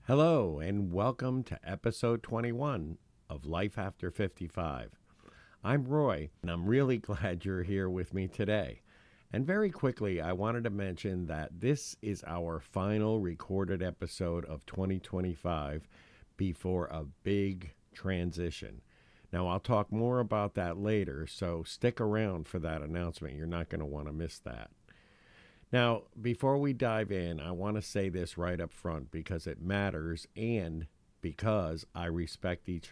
Hello, and welcome to episode 21 of Life After 55. I'm Roy, and I'm really glad you're here with me today. And very quickly, I wanted to mention that this is our final recorded episode of 2025 before a big transition. Now, I'll talk more about that later, so stick around for that announcement. You're not going to want to miss that. Now, before we dive in, I want to say this right up front because it matters and because I respect each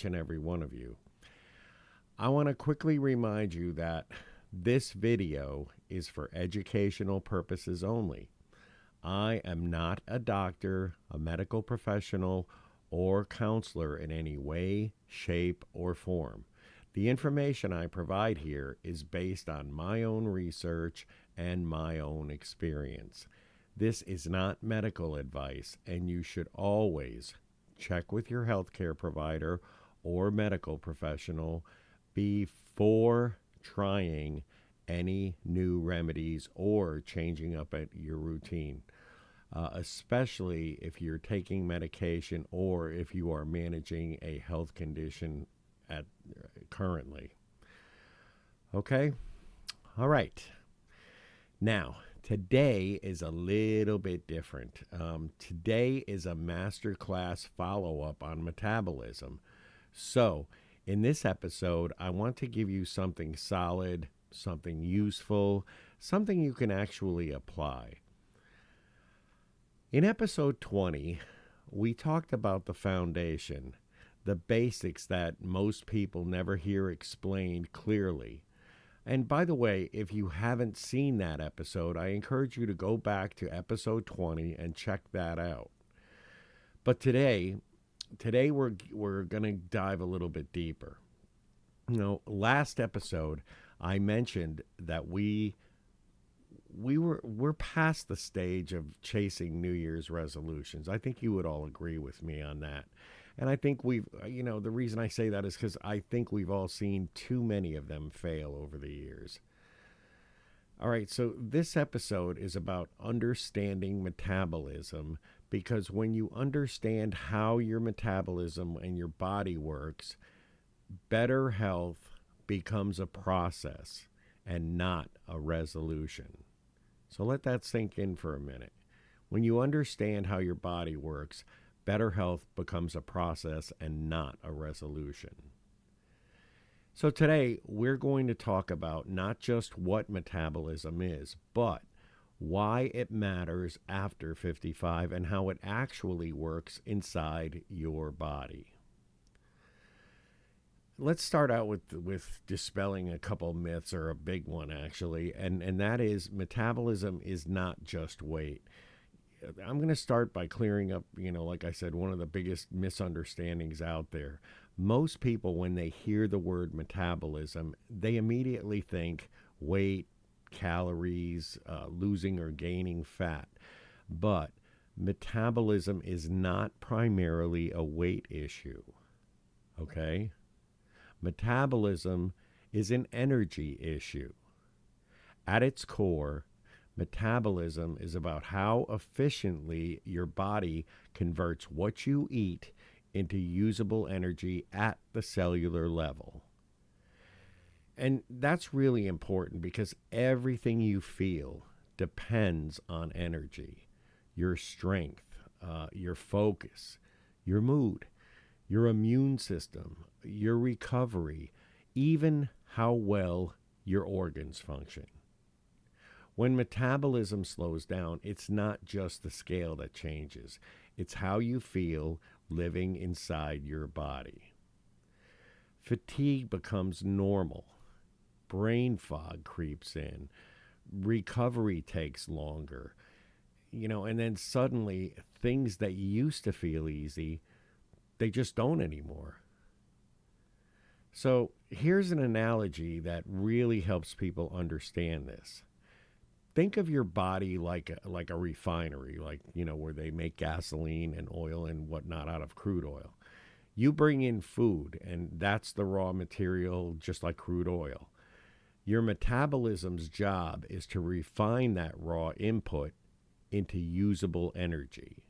and every one of you. I want to quickly remind you that this video is for educational purposes only. I am not a doctor, a medical professional, or counselor in any way, shape, or form. The information I provide here is based on my own research and my own experience. This is not medical advice, and you should always check with your healthcare provider or medical professional before trying any new remedies or changing up at your routine, especially if you're taking medication or if you are managing a health condition at currently. Okay? All right. Now, today is a little bit different. Today is a masterclass follow-up on metabolism. So, in this episode, I want to give you something solid, something useful, something you can actually apply. In episode 20, we talked about the foundation, the basics that most people never hear explained clearly. And by the way, if you haven't seen that episode, I encourage you to go back to episode 20 and check that out. But today we're going to dive a little bit deeper. Last episode I mentioned that we're past the stage of chasing New Year's resolutions. I think you would all agree with me on that. And I think the reason I say that is because I think we've all seen too many of them fail over the years. All right, so this episode is about understanding metabolism, because when you understand how your metabolism and your body works, better health becomes a process and not a resolution. So let that sink in for a minute. When you understand how your body works, better health becomes a process and not a resolution. So today, we're going to talk about not just what metabolism is, but why it matters after 55 and how it actually works inside your body. Let's start out with dispelling a couple myths, or a big one actually, and that is metabolism is not just weight. I'm going to start by clearing up, like I said, one of the biggest misunderstandings out there. Most people, when they hear the word metabolism, they immediately think weight, calories, losing or gaining fat. But metabolism is not primarily a weight issue, okay? Metabolism is an energy issue. At its core, metabolism is about how efficiently your body converts what you eat into usable energy at the cellular level. And that's really important because everything you feel depends on energy, your strength, your focus, your mood, your immune system, your recovery, even how well your organs function. When metabolism slows down, it's not just the scale that changes. It's how you feel living inside your body. Fatigue becomes normal. Brain fog creeps in. Recovery takes longer. And then suddenly things that used to feel easy, they just don't anymore. So here's an analogy that really helps people understand this. Think of your body like a refinery, where they make gasoline and oil and whatnot out of crude oil. You bring in food, and that's the raw material, just like crude oil. Your metabolism's job is to refine that raw input into usable energy.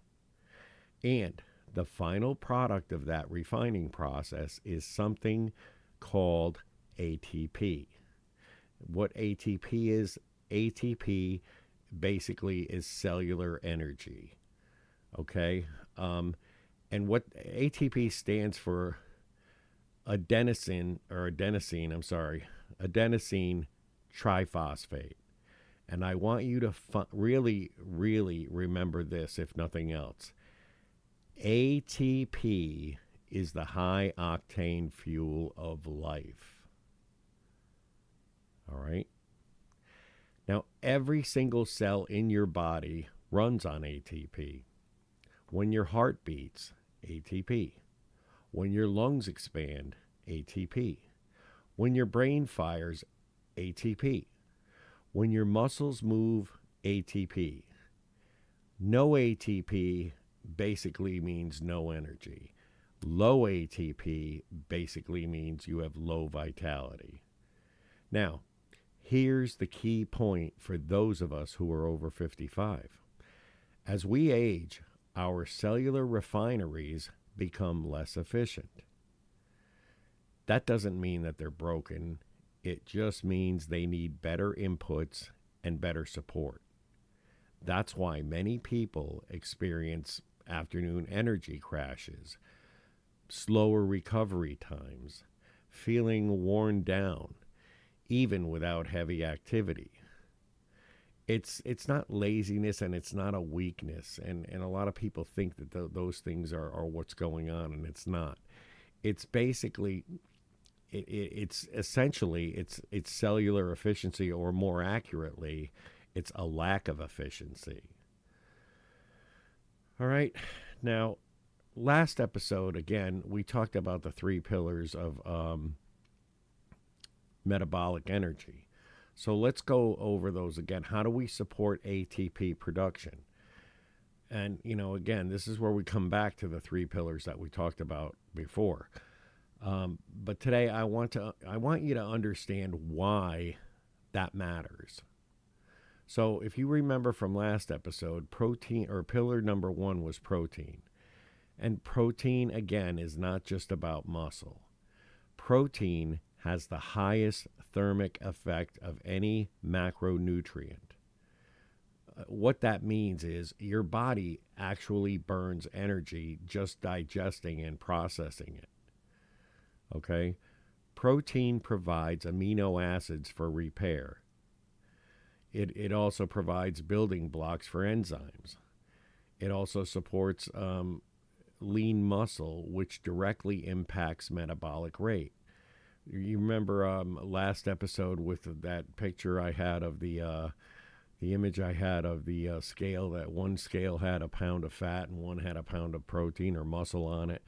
And the final product of that refining process is something called ATP. What ATP is? ATP basically is cellular energy. Okay? And what ATP stands for, adenosine triphosphate. And I want you to really, really remember this, if nothing else. ATP is the high octane fuel of life. All right? Now, every single cell in your body runs on ATP. When your heart beats, ATP. When your lungs expand, ATP. When your brain fires, ATP. When your muscles move, ATP. No ATP basically means no energy. Low ATP basically means you have low vitality. Now, here's the key point for those of us who are over 55. As we age, our cellular refineries become less efficient. That doesn't mean that they're broken. It just means they need better inputs and better support. That's why many people experience afternoon energy crashes, slower recovery times, feeling worn down, even without heavy activity. It's not laziness and it's not a weakness. And a lot of people think that those things are what's going on, and it's not. It's basically, it's essentially, it's cellular efficiency, or more accurately, it's a lack of efficiency. All right. Now, last episode, again, we talked about the 3 pillars of metabolic energy. So let's go over those again. How do we support ATP production? And, again, this is where we come back to the 3 pillars that we talked about before. But today I want you to understand why that matters. So if you remember from last episode, protein, or pillar number 1 was protein. And protein, again, is not just about muscle. Protein has the highest thermic effect of any macronutrient. What that means is your body actually burns energy just digesting and processing it. Okay? Protein provides amino acids for repair. It also provides building blocks for enzymes. It also supports lean muscle, which directly impacts metabolic rate. You remember last episode with that picture I had of the image I had of the scale, that one scale had a pound of fat and one had a pound of protein or muscle on it.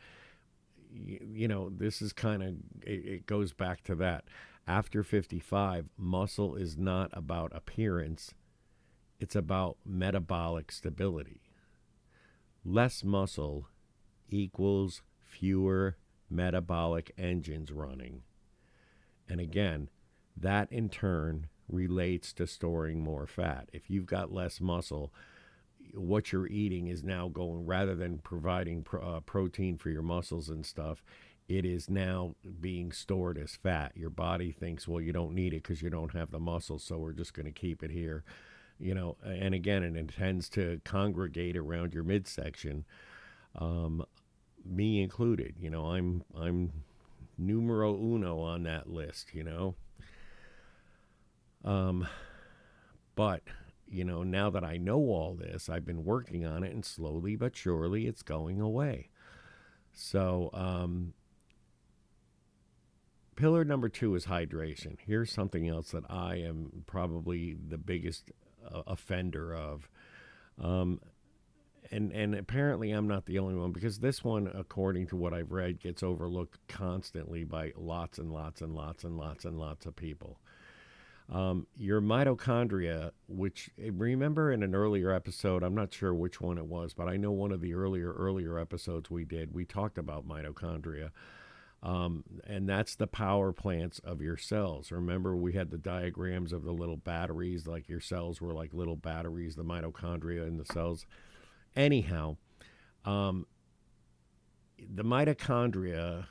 This is it goes back to that. After 55, muscle is not about appearance. It's about metabolic stability. Less muscle equals fewer metabolic engines running. And again, that in turn relates to storing more fat. If you've got less muscle, what you're eating is now going, rather than providing protein for your muscles and stuff, it is now being stored as fat. Your body thinks, well, you don't need it because you don't have the muscle, so we're just going to keep it here. And again, it intends to congregate around your midsection, me included. I'm numero uno on that list, But, now that I know all this, I've been working on it, and slowly but surely it's going away. So, pillar number 2 is hydration. Here's something else that I am probably the biggest offender of. And apparently I'm not the only one, because this one, according to what I've read, gets overlooked constantly by lots and lots and lots and lots and lots of people. Your mitochondria, which, remember in an earlier episode, I'm not sure which one it was, but I know one of the earlier episodes we talked about mitochondria. And that's the power plants of your cells. Remember, we had the diagrams of the little batteries, like your cells were like little batteries, the mitochondria in the cells. Anyhow, Um, the mitochondria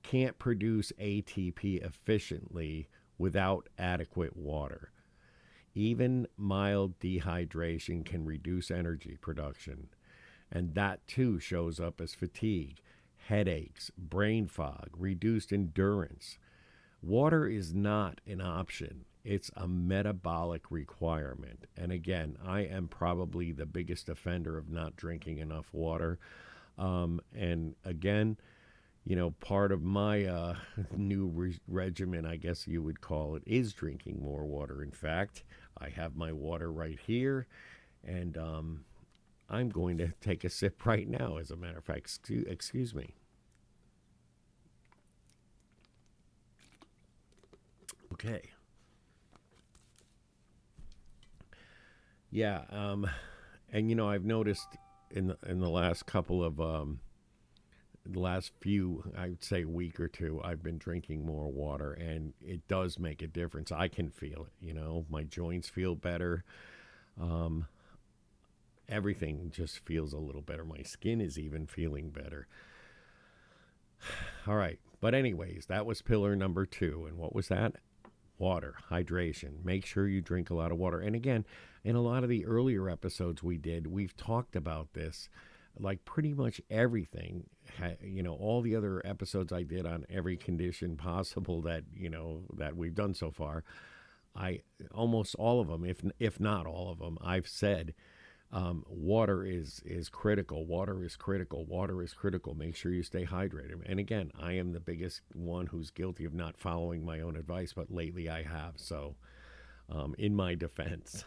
can't produce ATP efficiently without adequate water. Even mild dehydration can reduce energy production, and that too shows up as fatigue, headaches, brain fog, reduced endurance. Water is not an option. It's a metabolic requirement. And again, I am probably the biggest offender of not drinking enough water. And again, part of my new regimen, I guess you would call it, is drinking more water. In fact, I have my water right here, and I'm going to take a sip right now, as a matter of fact. Excuse me. Okay. Yeah. And I've noticed in the last couple of the last few, I would say, week or two, I've been drinking more water, and it does make a difference. I can feel it. My joints feel better. Um, Everything just feels a little better. My skin is even feeling better. All right. But anyways, that was pillar number 2. And what was that? Water, hydration. Make sure you drink a lot of water. And again, in a lot of the earlier episodes we've talked about this. Like pretty much everything, all the other episodes I did on every condition possible that we've done so far. I almost all of them, if not all of them, I've said water is critical. Water is critical. Water is critical. Make sure you stay hydrated. And again, I am the biggest one who's guilty of not following my own advice, but lately I have. So, in my defense.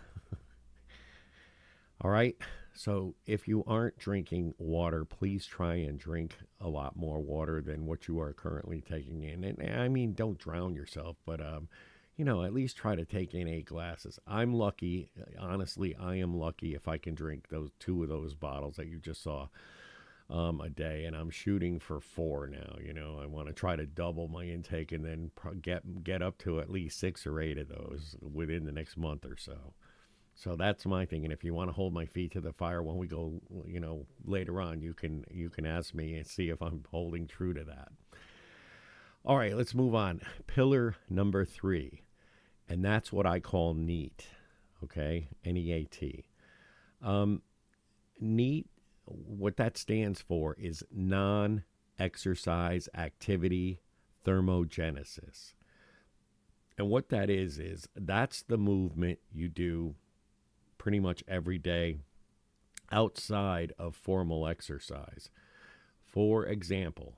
All right. So, if you aren't drinking water, please try and drink a lot more water than what you are currently taking in. And I mean, don't drown yourself, but at least try to take in 8 glasses. I'm lucky, honestly, I am lucky if I can drink those 2 of those bottles that you just saw a day, and I'm shooting for 4 now. I want to try to double my intake and then get up to at least 6 or 8 of those within the next month or so. So that's my thing. And if you want to hold my feet to the fire when we go, later on, you can ask me and see if I'm holding true to that. All right, let's move on. Pillar number 3, and that's what I call NEAT. Okay, NEAT. Um, NEAT. What that stands for is non-exercise activity thermogenesis. And what that is that's the movement you do pretty much every day outside of formal exercise. For example,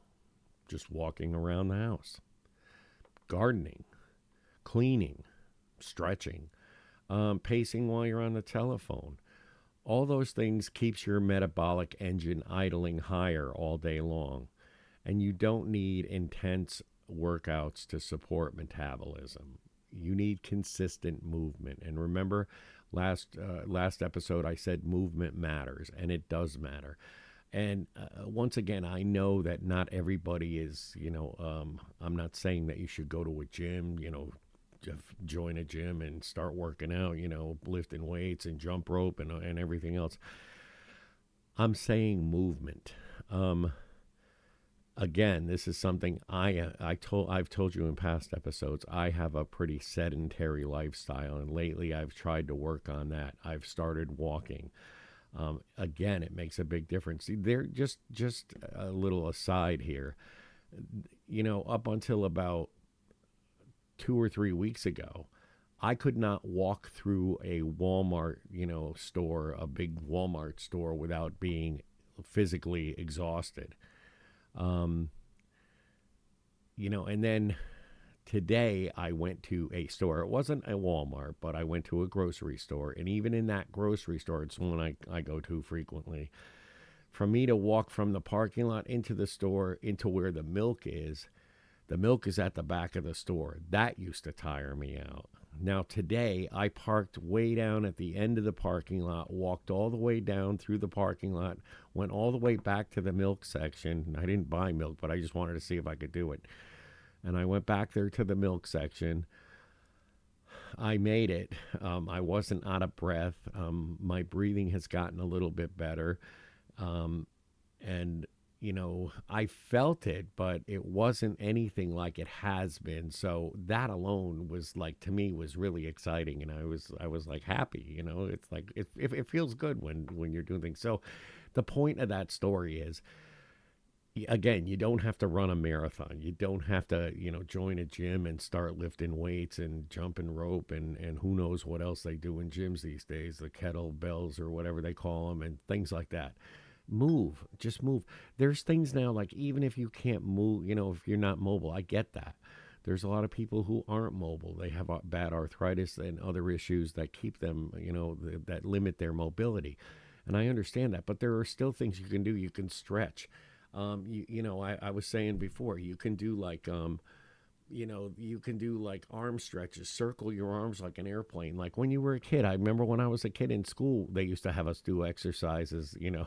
just walking around the house, gardening, cleaning, stretching, pacing while you're on the telephone. All those things keeps your metabolic engine idling higher all day long. And you don't need intense workouts to support metabolism. You need consistent movement. And remember, last episode I said movement matters, and it does matter. And once again, I know that not everybody is, I'm not saying that you should go to a gym, join a gym and start working out, lifting weights and jump rope and everything else. I'm saying movement. Again, this is something I've told you in past episodes. I have a pretty sedentary lifestyle, and lately I've tried to work on that. I've started walking. Again, it makes a big difference. There, just a little aside here. Up until about 2 or 3 weeks ago, I could not walk through a Walmart, store, a big Walmart store, without being physically exhausted. Um, and then today I went to a store. It wasn't a Walmart, but I went to a grocery store. And even in that grocery store, it's one I go to frequently. For me to walk from the parking lot into the store, into where the milk is at the back of the store. That used to tire me out. Now today, I parked way down at the end of the parking lot, walked all the way down through the parking lot, went all the way back to the milk section. I didn't buy milk, but I just wanted to see if I could do it. And I went back there to the milk section. I made it. I wasn't out of breath. My breathing has gotten a little bit better. Um, I felt it, but it wasn't anything like it has been. So that alone was like, to me, was really exciting. And I was like happy, it's like, it feels good when you're doing things. So the point of that story is, again, you don't have to run a marathon. You don't have to, join a gym and start lifting weights and jumping rope and who knows what else they do in gyms these days, the kettlebells or whatever they call them and things like that. Move, just move. There's things now, like, even if you can't move, if you're not mobile, I get that. There's a lot of people who aren't mobile. They have bad arthritis and other issues that keep them, that limit their mobility. And I understand that, but there are still things you can do. You can stretch. I was saying before, you can do like arm stretches, circle your arms like an airplane. Like when you were a kid, I remember when I was a kid in school, they used to have us do exercises, a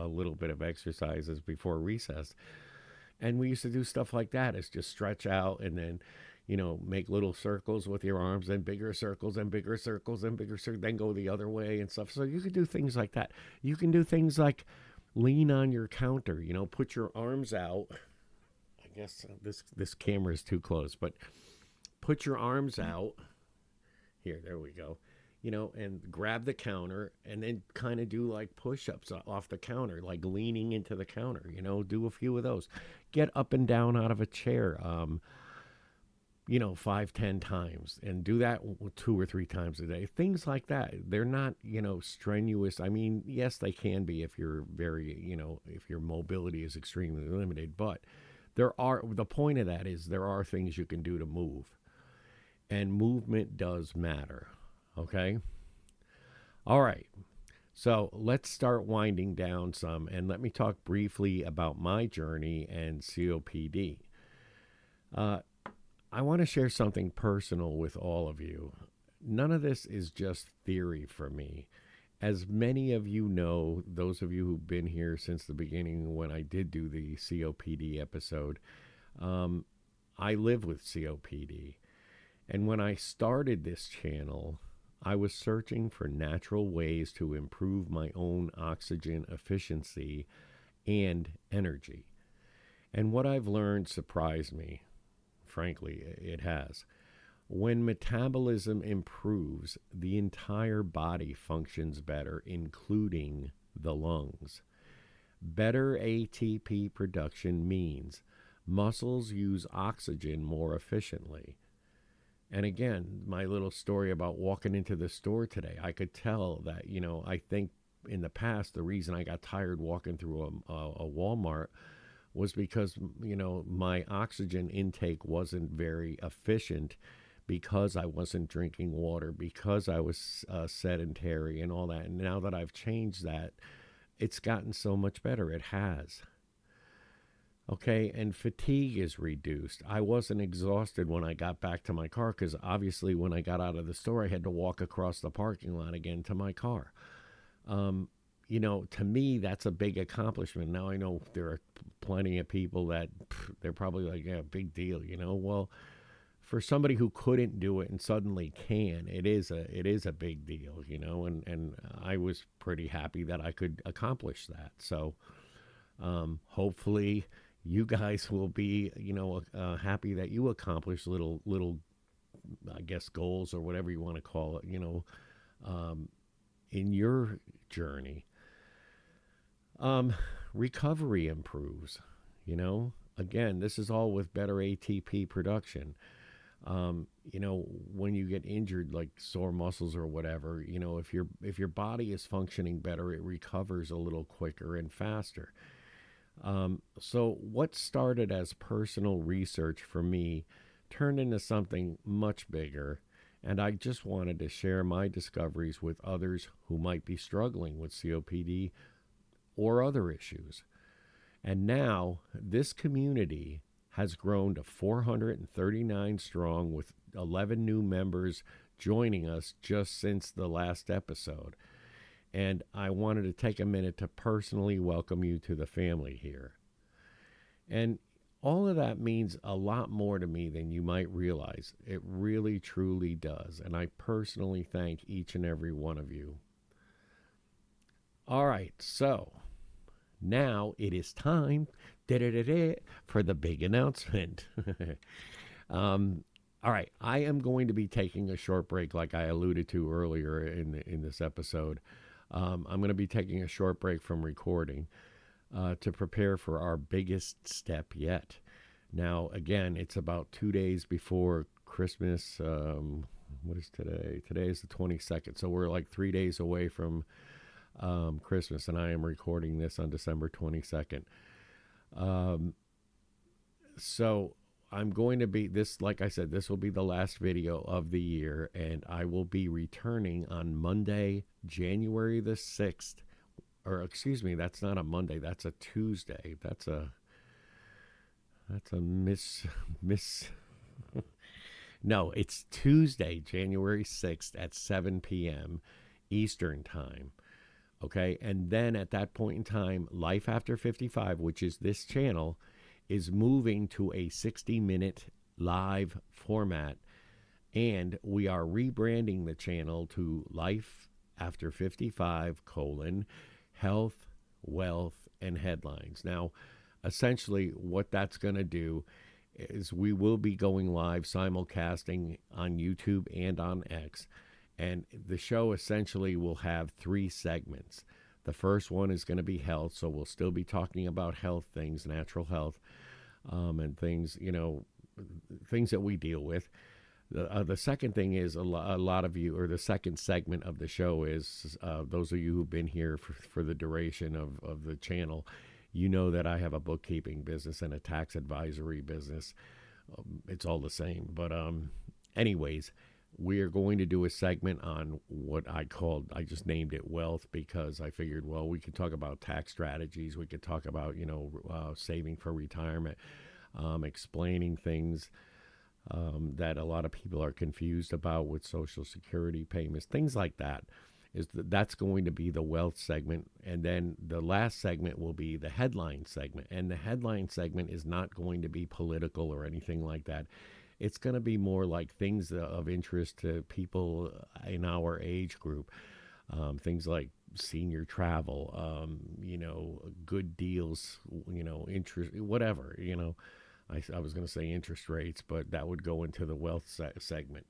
little bit of exercises before recess. And we used to do stuff like that. It's just stretch out and then, make little circles with your arms and bigger circles and bigger circles and bigger circles, then go the other way and stuff. So you could do things like that. You can do things like lean on your counter, put your arms out. I guess this camera is too close, but put your arms out. Here, there we go. And grab the counter and then kind of do like push-ups off the counter, like leaning into the counter, do a few of those. Get up and down out of a chair, 5, 10 times, and do that 2 or 3 times a day. Things like that. They're not, strenuous. I mean, yes, they can be if you're if your mobility is extremely limited, but the point of that is there are things you can do to move, and movement does matter. Okay. All right. So let's start winding down some, and let me talk briefly about my journey and COPD. I want to share something personal with all of you. None of this is just theory for me. As many of you know, those of you who've been here since the beginning when I did do the COPD episode, I live with COPD. And when I started this channel, I was searching for natural ways to improve my own oxygen efficiency and energy. And what I've learned surprised me. Frankly, it has. When metabolism improves, the entire body functions better, including the lungs. Better ATP production means muscles use oxygen more efficiently. And again, my little story about walking into the store today, I could tell that, I think in the past, the reason I got tired walking through a Walmart was because, my oxygen intake wasn't very efficient because I wasn't drinking water, because I was sedentary and all that. And now that I've changed that, it's gotten so much better. It has. Okay, and fatigue is reduced. I wasn't exhausted when I got back to my car because obviously when I got out of the store, I had to walk across the parking lot again to my car. To me, that's a big accomplishment. Now I know there are plenty of people that they're probably like, yeah, big deal, Well, for somebody who couldn't do it and suddenly can, it is a big deal, and I was pretty happy that I could accomplish that. So hopefully you guys will be, happy that you accomplish little, I guess, goals or whatever you want to call it, in your journey. Recovery improves, again, this is all with better ATP production. When you get injured, like sore muscles or whatever, if your body is functioning better, it recovers a little quicker and faster. So what started as personal research for me turned into something much bigger. And I just wanted to share my discoveries with others who might be struggling with COPD or other issues. And now this community has grown to 439 strong, with 11 new members joining us just since the last episode. And I wanted to take a minute to personally welcome you to the family here. And all of that means a lot more to me than you might realize. It really, truly does. And I personally thank each and every one of you. All right, so now it is time for the big announcement. um, all right, I am going to be taking a short break, like I alluded to earlier in this episode. I'm going to be taking a short break from recording to prepare for our biggest step yet. Now, again, it's about 2 days before Christmas. What is today? Today is the 22nd. So we're like 3 days away from Christmas, and I am recording this on December 22nd. So I'm going to be this, like I said, this will be the last video of the year, and I will be returning on Monday, January the 6th. Or excuse me, that's not a Monday, that's a Tuesday. That's a miss. No, it's Tuesday, January 6th at 7 p.m. Eastern Time. Okay. And then at that point in time, Life After 55, which is this channel, is moving to a 60-minute live format. And we are rebranding the channel to Life After 55, health, wealth, and headlines. Now, essentially, what that's going to do is we will be going live simulcasting on YouTube and on X. And the show essentially will have 3 segments. The first one is going to be health. So we'll still be talking about health things, natural health, and things, things that we deal with. The second thing is a lot of you, or the second segment of the show is those of you who've been here for the duration of the channel, you know that I have a bookkeeping business and a tax advisory business. It's all the same. But anyways, we are going to do a segment on what I just named it wealth, because I figured, well, we could talk about tax strategies. We could talk about, saving for retirement, explaining things that a lot of people are confused about with Social Security payments, things like that. That's going to be the wealth segment. And then the last segment will be the headline segment. And the headline segment is not going to be political or anything like that. It's going to be more like things of interest to people in our age group. Things like senior travel, good deals, interest, whatever, I was going to say interest rates, but that would go into the wealth segment.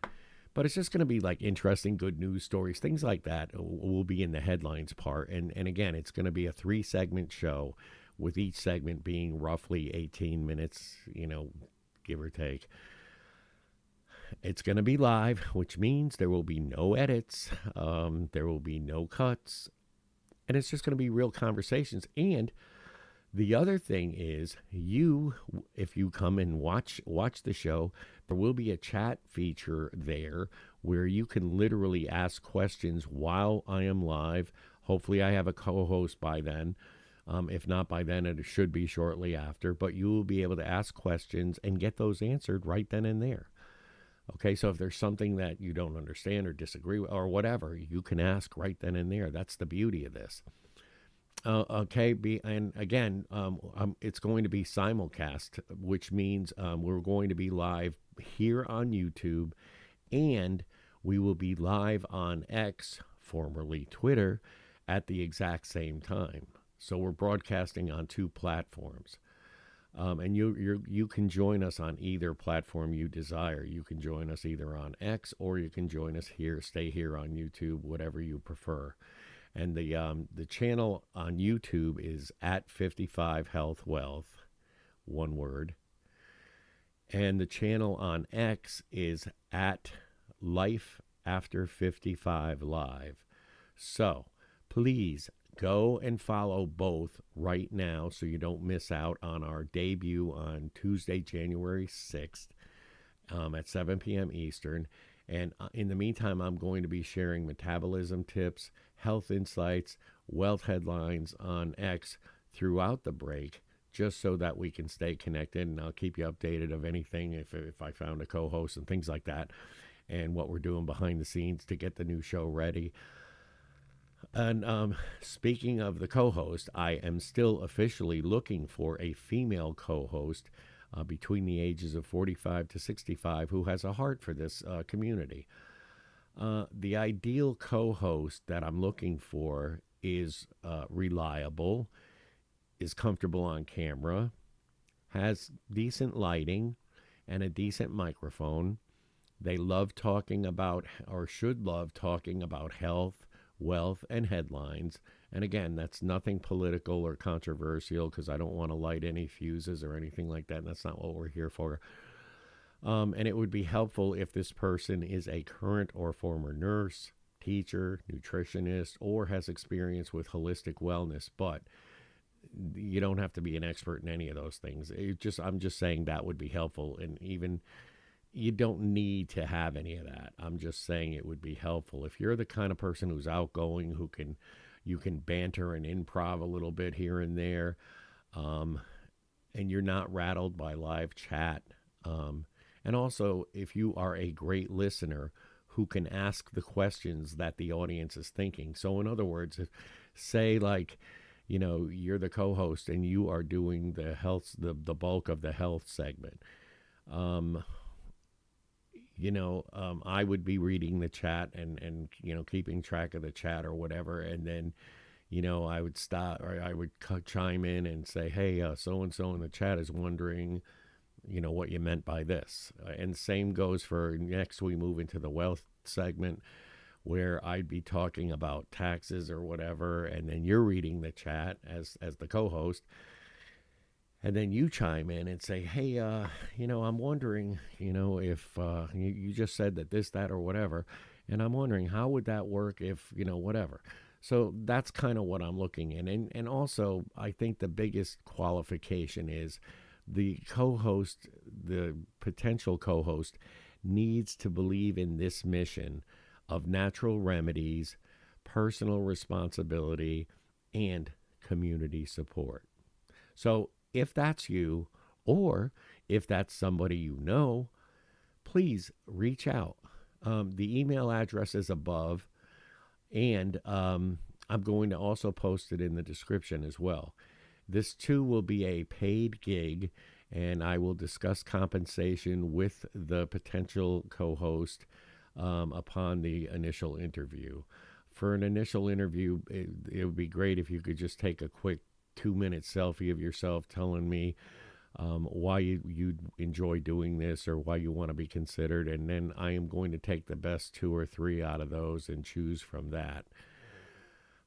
But it's just going to be like interesting, good news stories, things like that will be in the headlines part. And again, it's going to be a 3-segment show, with each segment being roughly 18 minutes, give or take. It's going to be live, which means there will be no edits. There will be no cuts. And it's just going to be real conversations. And the other thing is, if you come and watch the show, there will be a chat feature there where you can literally ask questions while I am live. Hopefully I have a co-host by then. If not by then, it should be shortly after. But you will be able to ask questions and get those answered right then and there. Okay, so if there's something that you don't understand or disagree with or whatever, you can ask right then and there. That's the beauty of this. And again, it's going to be simulcast, which means we're going to be live here on YouTube, and we will be live on X, formerly Twitter, at the exact same time. So we're broadcasting on 2 platforms. And you can join us on either platform you desire. You can join us either on X, or you can join us here, stay here on YouTube, whatever you prefer. And the channel on YouTube is at 55 Health Wealth, one word. And the channel on X is at Life After 55 Live. So please go and follow both right now so you don't miss out on our debut on Tuesday, January 6th at 7 p.m. Eastern. And in the meantime, I'm going to be sharing metabolism tips, health insights, wealth headlines on X throughout the break, just so that we can stay connected. And I'll keep you updated of anything if I found a co-host and things like that, and what we're doing behind the scenes to get the new show ready. And speaking of the co-host, I am still officially looking for a female co-host between the ages of 45 to 65 who has a heart for this community. The ideal co-host that I'm looking for is reliable, is comfortable on camera, has decent lighting, and a decent microphone. They love talking about, or should love talking about health, wealth, and headlines. And again, that's nothing political or controversial because I don't want to light any fuses or anything like that. And that's not what we're here for. And it would be helpful if this person is a current or former nurse, teacher, nutritionist, or has experience with holistic wellness. But you don't have to be an expert in any of those things. I'm just saying that would be helpful. And even you don't need to have any of that. I'm just saying it would be helpful. If you're the kind of person who's outgoing, you can banter and improv a little bit here and there, and you're not rattled by live chat. And also, if you are a great listener who can ask the questions that the audience is thinking. So in other words, say like, you're the co-host and you are doing the bulk of the health segment. I would be reading the chat and keeping track of the chat or whatever. And then, I would stop, or I would chime in and say, hey, so-and-so in the chat is wondering, what you meant by this. And same goes for next, we move into the wealth segment where I'd be talking about taxes or whatever. And then you're reading the chat as the co-host. And then you chime in and say, hey, I'm wondering, if you just said that this, that, or whatever. And I'm wondering, how would that work if, whatever. So that's kind of what I'm looking in. And also, I think the biggest qualification is the co-host, the potential co-host, needs to believe in this mission of natural remedies, personal responsibility, and community support. So if that's you, or if that's somebody you know, please reach out. The email address is above, and I'm going to also post it in the description as well. This too will be a paid gig, and I will discuss compensation with the potential co-host upon the initial interview. For an initial interview, it would be great if you could just take a quick 2-minute selfie of yourself telling me why you enjoy doing this or why you want to be considered. And then I am going to take the best 2 or 3 out of those and choose from that.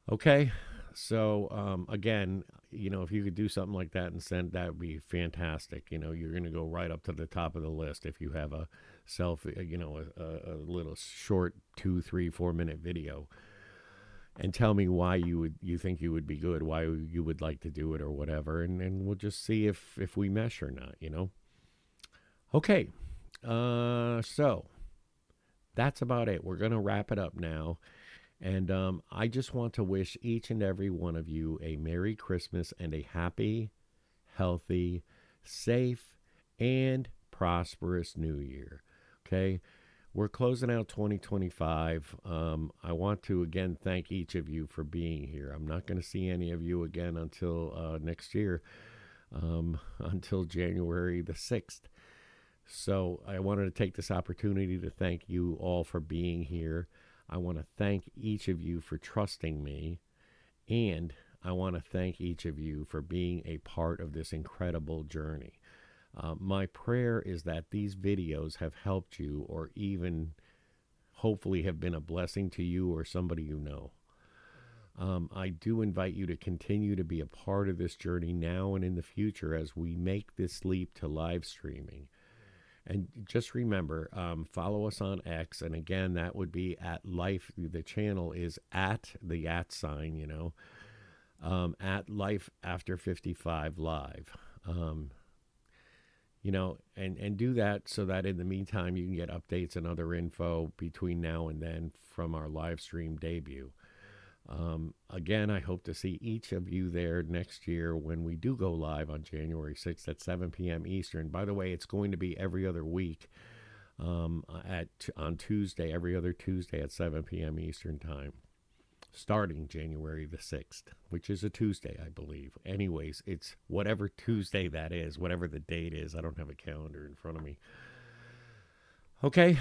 Okay. So, again, if you could do something like that and send, that would be fantastic. You're going to go right up to the top of the list if you have a selfie, a little short 2, 3, 4-minute video. And tell me why you think you would be good, why you would like to do it or whatever. And we'll just see if we mesh or not, Okay. So that's about it. We're going to wrap it up now. And I just want to wish each and every one of you a Merry Christmas and a happy, healthy, safe, and prosperous New Year. Okay? We're closing out 2025. I want to again thank each of you for being here. I'm not going to see any of you again until next year, until January the 6th. So I wanted to take this opportunity to thank you all for being here. I want to thank each of you for trusting me, and I want to thank each of you for being a part of this incredible journey. My prayer is that these videos have helped you, or even hopefully have been a blessing to you or somebody you know. I do invite you to continue to be a part of this journey now and in the future as we make this leap to live streaming. And just remember, follow us on X. And again, that would be at Life. The channel is at the @ sign, at Life After 55 Live. And do that so that in the meantime, you can get updates and other info between now and then from our live stream debut. Again, I hope to see each of you there next year when we do go live on January 6th at 7 p.m. Eastern. By the way, it's going to be every other week on Tuesday, every other Tuesday at 7 p.m. Eastern time, starting January the 6th, which is a Tuesday, I believe. Anyways, it's whatever Tuesday that is, whatever the date is. I don't have a calendar in front of me. Okay.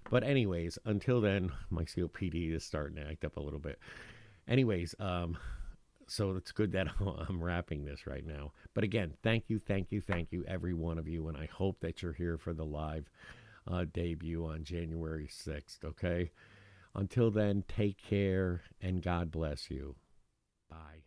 But anyways, until then, my COPD is starting to act up a little bit. Anyways, So it's good that I'm wrapping this right now. But again, thank you, every one of you. And I hope that you're here for the live debut on January 6th, okay? Until then, take care and God bless you. Bye.